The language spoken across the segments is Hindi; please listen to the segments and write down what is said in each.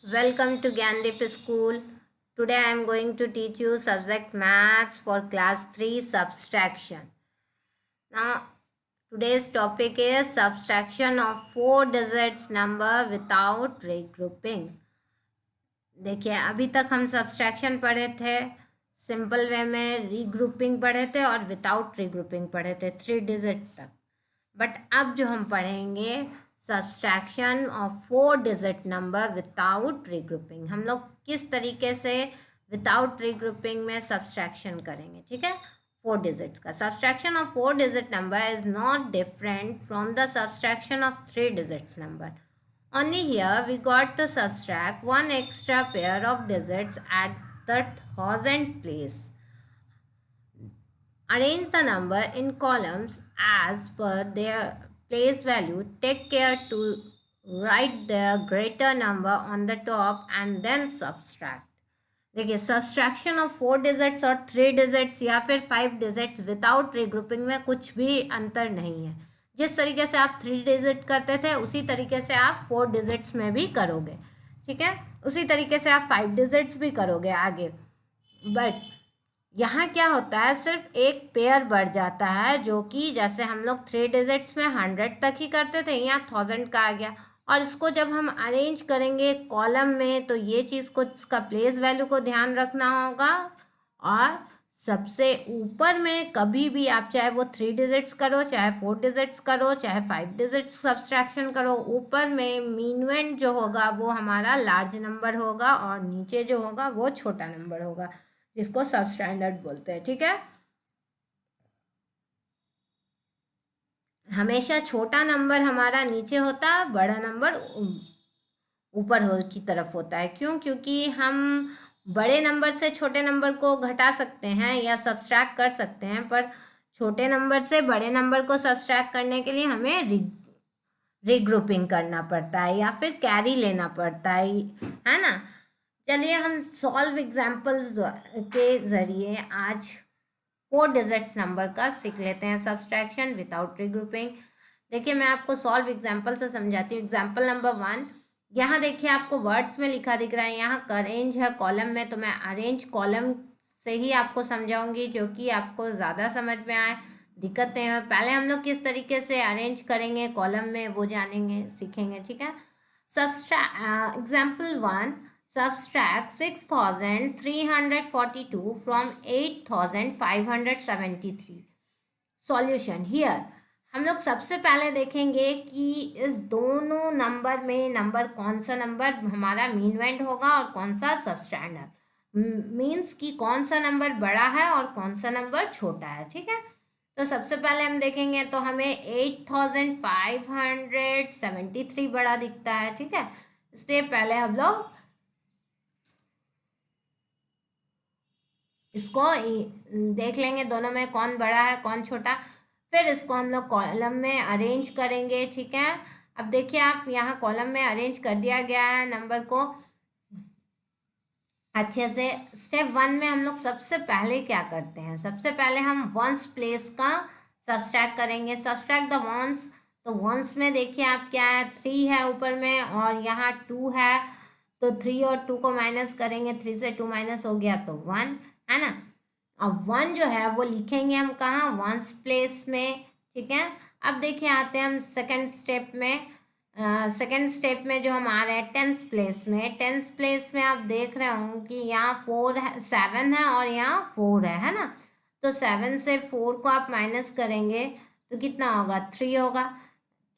Welcome to Gyandeep School. Today I am going to teach you subject maths for class 3 subtraction. Now today's topic is subtraction of 4 digits number without regrouping. देखिए अभी तक हम सब्सट्रैक्शन पढ़े थे, सिंपल वे में रीग्रुपिंग पढ़े थे और विदाउट रीग्रुपिंग पढ़े थे 3 डिजिट तक। बट अब जो हम पढ़ेंगे subtraction of 4 digit number without regrouping, हम लोग किस तरीके से विदाउट रीग्रुपिंग में सब्सट्रैक्शन करेंगे। ठीक है, 4 डिजिट्स का subtraction of 4 digit number is not different from the subtraction of 3 digits number. Only here we got to subtract one extra pair of digits at the thousand place. Arrange the number in columns as per their place value. Take care to write the greater number on the top and then subtract. देखिए सब्सट्रैक्शन ऑफ 4 डिजिट्स और 3 डिजिट्स या फिर 5 डिजिट्स विदाउट रीग्रुपिंग में कुछ भी अंतर नहीं है। जिस तरीके से आप 3 डिजिट करते थे उसी तरीके से आप 4 डिजिट्स में भी करोगे। ठीक है, उसी तरीके से आप 5 डिजिट्स भी करोगे आगे। बट यहाँ क्या होता है, सिर्फ एक पेयर बढ़ जाता है, जो कि जैसे हम लोग 3 डिजिट्स में 100 तक ही करते थे, यहाँ 1000 का आ गया। और इसको जब हम अरेंज करेंगे कॉलम में तो ये चीज़ को, इसका प्लेस वैल्यू को ध्यान रखना होगा। और सबसे ऊपर में कभी भी आप चाहे वो 3 डिजिट्स करो, चाहे 4 डिजिट्स करो, चाहे 5 डिजिट्स सब्सट्रैक्शन करो, ऊपर में मीनवेंट जो होगा वो हमारा लार्ज नंबर होगा और नीचे जो होगा वो छोटा नंबर होगा, जिसको सबस्टैंडर्ड बोलते हैं। ठीक है, हमेशा छोटा नंबर हमारा नीचे होता है, बड़ा नंबर ऊपर की तरफ होता है। क्यों? क्योंकि हम बड़े नंबर से छोटे नंबर को घटा सकते हैं या सब्सट्रैक्ट कर सकते हैं, पर छोटे नंबर से बड़े नंबर को सब्सट्रैक्ट करने के लिए हमें रीग्रुपिंग करना पड़ता है या फिर कैरी लेना पड़ता है ना। चलिए हम सॉल्व एग्जाम्पल्स के ज़रिए आज 4 डिजिट्स नंबर का सीख लेते हैं, सब्सट्रैक्शन विदाउट रीग्रुपिंग। देखिए मैं आपको सॉल्व एग्जाम्पल से समझाती हूँ। एग्जाम्पल नंबर 1, यहाँ देखिए आपको वर्ड्स में लिखा दिख रहा है, यहाँ अरेंज है कॉलम में, तो मैं अरेंज कॉलम से ही आपको समझाऊंगी, जो कि आपको ज़्यादा समझ में आए, दिक्कत नहीं है। पहले हम लोग किस तरीके से अरेंज करेंगे कॉलम में वो जानेंगे, सीखेंगे। ठीक है, example 1, subtract 6342 from 8573. Solution here हम लोग सबसे पहले देखेंगे कि इस दोनों नंबर में नंबर कौन सा नंबर हमारा मीनवेंट होगा और कौन सा सबस्टैंडर्ड, मीन्स कि कौन सा नंबर बड़ा है और कौन सा नंबर छोटा है। ठीक है, तो सबसे पहले हम देखेंगे तो हमें 8573 बड़ा दिखता है। ठीक है, इसलिए पहले हम लोग इसको देख लेंगे दोनों में कौन बड़ा है कौन छोटा, फिर इसको हम लोग कॉलम में अरेंज करेंगे। ठीक है, अब देखिए आप यहाँ कॉलम में अरेंज कर दिया गया है नंबर को अच्छे से। स्टेप 1 में हम लोग सबसे पहले क्या करते हैं, सबसे पहले हम वंस प्लेस का सब्सट्रैक्ट करेंगे। सब्सट्रैक्ट द वंस, तो वंस में देखिए आप क्या है, 3 है ऊपर में और यहाँ 2 है, तो 3 और 2 को माइनस करेंगे, 3 से 2 माइनस हो गया तो 1 है ना। अब 1 जो है वो लिखेंगे हम कहाँ, वंस प्लेस में। ठीक है, अब देखिए आते हैं हम सेकंड स्टेप में। सेकंड स्टेप में जो हम आ रहे हैं टेंस प्लेस में। टेंस प्लेस में आप देख रहे होंगे कि यहाँ 4 है, 7 है और यहाँ 4 है ना। तो 7 से 4 को आप माइनस करेंगे तो कितना होगा, 3 होगा।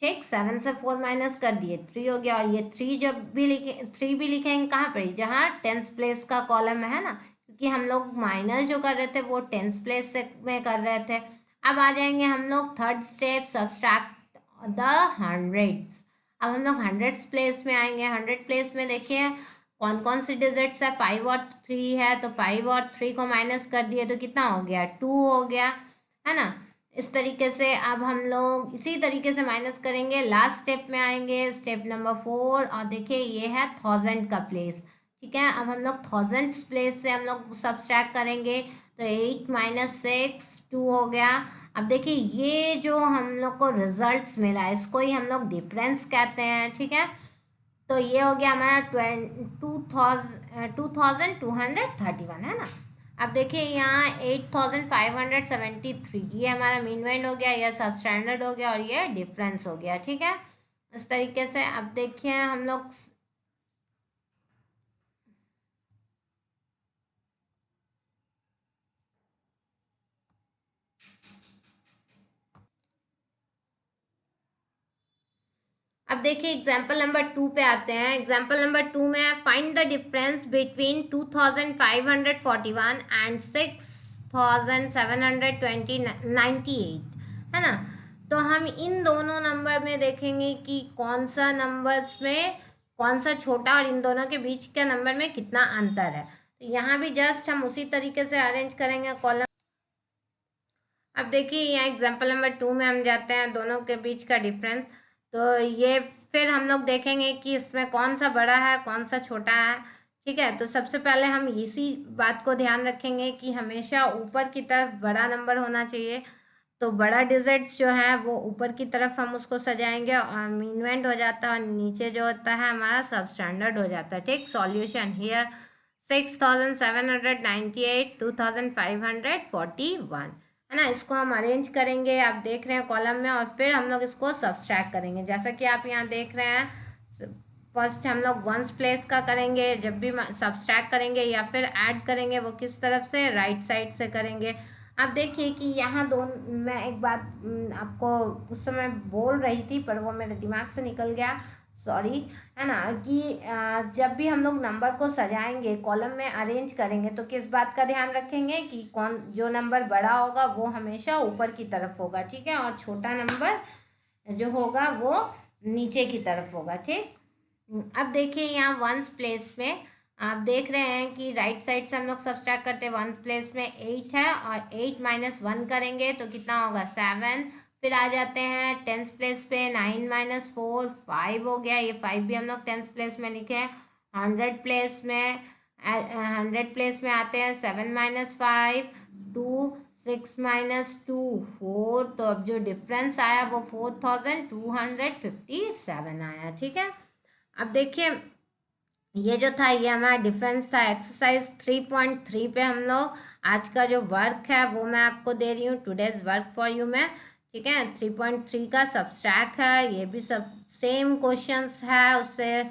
ठीक, 7 से 4 माइनस कर दिए, 3 हो गया। और ये 3 जब भी लिखे, 3 भी लिखेंगे कहाँ पर, जहाँ टेंस प्लेस का कॉलम है ना, क्योंकि हम लोग माइनस जो कर रहे थे वो टेंस प्लेस से में कर रहे थे। अब आ जाएंगे हम लोग third step, subtract the hundreds. अब हम लोग हंड्रेड्स प्लेस में आएंगे। 100 प्लेस में देखिए कौन कौन सी डिजिट्स है, 5 और 3 है, तो 5 और 3 को माइनस कर दिए तो कितना हो गया, 2 हो गया है ना। इस तरीके से अब हम लोग इसी तरीके से माइनस करेंगे। लास्ट स्टेप में आएंगे, स्टेप नंबर 4, और देखिए ये है 1000 का प्लेस। ठीक है, अब हम लोग 1000 प्लेस से हम लोग सब्सट्रैक्ट करेंगे, तो 8 माइनस 6 2 हो गया। अब देखिए ये जो हम लोग को रिजल्ट्स मिला इसको ही हम लोग डिफरेंस कहते हैं। ठीक है, तो ये हो गया हमारा 2231 है ना। अब देखिए यहाँ 8573, ये हमारा मीन वेंड हो गया, यह सब स्टैंडर्ड हो गया और ये डिफरेंस हो गया। ठीक है, इस तरीके से। अब देखिए हम लोग अब देखिए एग्जाम्पल नंबर 2 पे आते हैं। एग्जाम्पल नंबर 2 में है find the difference between 2541 and 6798 है ना। तो हम इन दोनों नंबर में देखेंगे कि कौन सा नंबर्स में कौन सा छोटा और इन दोनों के बीच के नंबर में कितना अंतर है। तो यहाँ भी जस्ट हम उसी तरीके से अरेंज करेंगे कॉलम। अब देखिए यहाँ एग्जाम्पल नंबर 2 में हम जाते हैं दोनों के बीच का डिफरेंस। तो ये फिर हम लोग देखेंगे कि इसमें कौन सा बड़ा है कौन सा छोटा है। ठीक है, तो सबसे पहले हम इसी बात को ध्यान रखेंगे कि हमेशा ऊपर की तरफ बड़ा नंबर होना चाहिए। तो बड़ा डिजिट्स जो है वो ऊपर की तरफ हम उसको सजाएंगे और मीनवेंट हो जाता है, और नीचे जो होता है हमारा सब स्टैंडर्ड हो जाता है। ठीक, सॉल्यूशन हियर 6798, 2541 है ना। इसको हम अरेंज करेंगे, आप देख रहे हैं कॉलम में, और फिर हम लोग इसको सब्सट्रैक्ट करेंगे। जैसा कि आप यहाँ देख रहे हैं, फर्स्ट हम लोग वंस प्लेस का करेंगे। जब भी सब्सट्रैक्ट करेंगे या फिर ऐड करेंगे वो किस तरफ से, राइट साइड से करेंगे। आप देखिए कि यहाँ दोनों, मैं एक बात आपको उस समय बोल रही थी पर वो मेरे दिमाग से निकल गया, सॉरी, है ना, कि जब भी हम लोग नंबर को सजाएंगे कॉलम में अरेंज करेंगे तो किस बात का ध्यान रखेंगे कि कौन जो नंबर बड़ा होगा वो हमेशा ऊपर की तरफ होगा। ठीक है, और छोटा नंबर जो होगा वो नीचे की तरफ होगा। ठीक, अब देखिए यहाँ वंस प्लेस में आप देख रहे हैं कि राइट साइड से हम लोग सब्सट्रैक्ट करते हैं। वंस प्लेस में 8 है और 8 माइनस 1 करेंगे तो कितना होगा 7। फिर आ जाते हैं टेंथ प्लेस पे, 9 माइनस 4 5 हो गया, ये 5 भी हम लोग टेंथ प्लेस में लिखे हैं। 100 प्लेस में आते हैं 7 माइनस 5 2, 6 माइनस 2 4। तो अब जो डिफरेंस आया वो 4257 आया। ठीक है, अब देखिए ये जो था ये हमारा डिफरेंस था। एक्सरसाइज 3.3 पे हम लोग आज का जो वर्क है वो मैं आपको दे रही हूँ, टुडेज वर्क फॉर यू में। ठीक है, 3.3 का सब्सट्रैक्ट है, ये भी सब सेम क्वेश्चंस है, उससे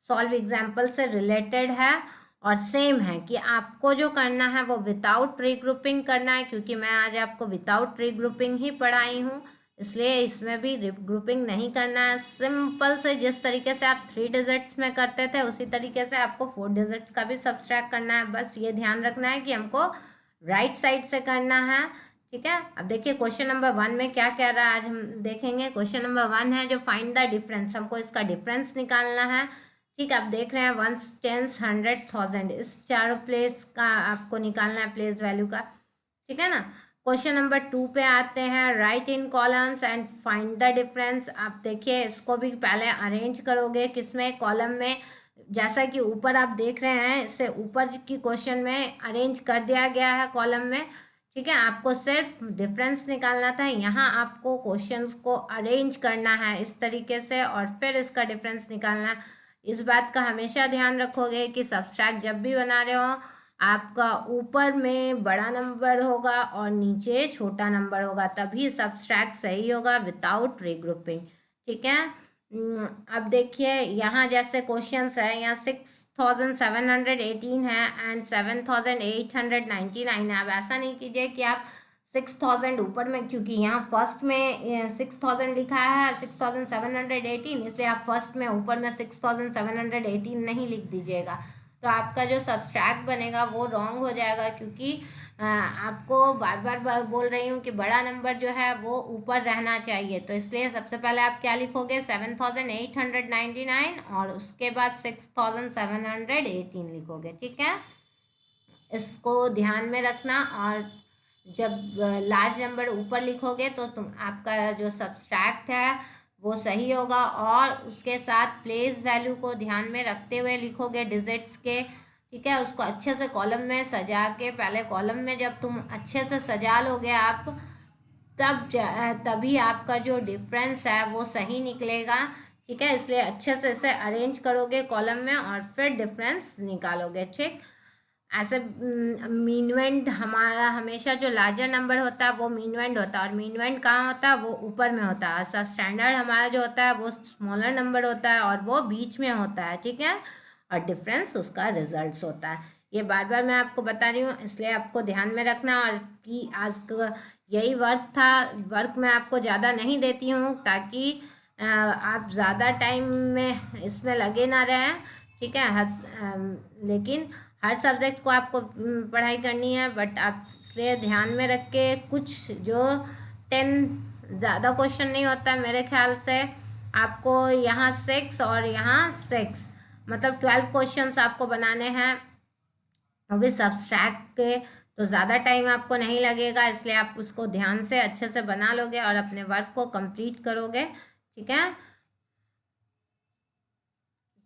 सॉल्व एग्जाम्पल से रिलेटेड है, और सेम है कि आपको जो करना है वो विदाउट रीग्रुपिंग करना है, क्योंकि मैं आज आपको विदाउट रीग्रुपिंग ही पढ़ाई हूँ, इसलिए इसमें भी ग्रुपिंग नहीं करना है। सिंपल से जिस तरीके से आप 3 डिजिट्स में करते थे उसी तरीके से आपको 4 डिजिट्स का भी सब्सट्रैक्ट करना है। बस ये ध्यान रखना है कि हमको राइट साइड से करना है। ठीक है, अब देखिए क्वेश्चन नंबर 1 में क्या कह रहा है आज हम देखेंगे। क्वेश्चन नंबर 1 है जो फाइंड द डिफरेंस, हमको इसका डिफरेंस निकालना है। ठीक है, आप देख रहे हैं 1, 10, 100, 1000, इस चारों प्लेस का आपको निकालना है, प्लेस वैल्यू का। ठीक है ना। क्वेश्चन नंबर 2 पे आते हैं, right in columns and find the difference. आप देखिए इसको भी पहले अरेंज करोगे किसमें, कॉलम में। जैसा कि ऊपर आप देख रहे हैं इससे ऊपर की क्वेश्चन में अरेंज कर दिया गया है कॉलम में। ठीक है, आपको सिर्फ डिफरेंस निकालना था, यहाँ आपको क्वेश्चंस को अरेंज करना है इस तरीके से और फिर इसका डिफरेंस निकालना है। इस बात का हमेशा ध्यान रखोगे कि सब्सट्रैक्ट जब भी बना रहे हो आपका ऊपर में बड़ा नंबर होगा और नीचे छोटा नंबर होगा, तभी सब्सट्रैक्ट सही होगा विदाउट रीग्रुपिंग। ठीक है, अब देखिए यहाँ जैसे क्वेश्चंस है, यहाँ 6718 है एंड 7899 है। अब ऐसा नहीं कीजिए कि आप 6000 ऊपर में, क्योंकि यहाँ फर्स्ट में 6000 लिखा है 6718, इसलिए आप फर्स्ट में ऊपर में 6718 नहीं लिख दीजिएगा, तो आपका जो सब्सट्रैक्ट बनेगा वो रॉन्ग हो जाएगा। क्योंकि आपको बार बार बोल रही हूँ कि बड़ा नंबर जो है वो ऊपर रहना चाहिए, तो इसलिए सबसे पहले आप क्या लिखोगे 7899 और उसके बाद 6718 लिखोगे। ठीक है, इसको ध्यान में रखना, और जब लार्ज नंबर ऊपर लिखोगे तो तुम आपका जो सब्सट्रैक्ट है वो सही होगा, और उसके साथ प्लेस वैल्यू को ध्यान में रखते हुए लिखोगे डिजिट्स के। ठीक है, उसको अच्छे से कॉलम में सजा के, पहले कॉलम में जब तुम अच्छे से सजा लोगे आप तभी आपका जो डिफरेंस है वो सही निकलेगा। ठीक है, इसलिए अच्छे से इसे अरेंज करोगे कॉलम में और फिर डिफरेंस निकालोगे। ठीक, ऐसे मीनवेंड हमारा हमेशा जो लार्जर नंबर होता है वो मीनवेंड होता है, और मीनवेंड कहाँ होता है, वो ऊपर में होता है। सब स्टैंडर्ड हमारा जो होता है वो स्मॉलर नंबर होता है और वो बीच में होता है। ठीक है, और डिफरेंस उसका रिजल्ट्स होता है। ये बार बार मैं आपको बता रही हूँ, इसलिए आपको ध्यान में रखना। और कि आज यही वर्क था, वर्क मैं आपको ज़्यादा नहीं देती हूँ ताकि आप ज़्यादा टाइम में इसमें लगे ना रहें। ठीक है, लेकिन हर सब्जेक्ट को आपको पढ़ाई करनी है, बट आप इसलिए ध्यान में रख के कुछ जो 10 ज़्यादा क्वेश्चन नहीं होता है मेरे ख्याल से। आपको यहाँ 6 और यहाँ 6 मतलब 12 क्वेश्चंस आपको बनाने हैं, अभी सब्सट्रैक्ट के। तो ज़्यादा टाइम आपको नहीं लगेगा, इसलिए आप उसको ध्यान से अच्छे से बना लोगे और अपने वर्क को कंप्लीट करोगे। ठीक है,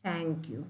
थैंक यू।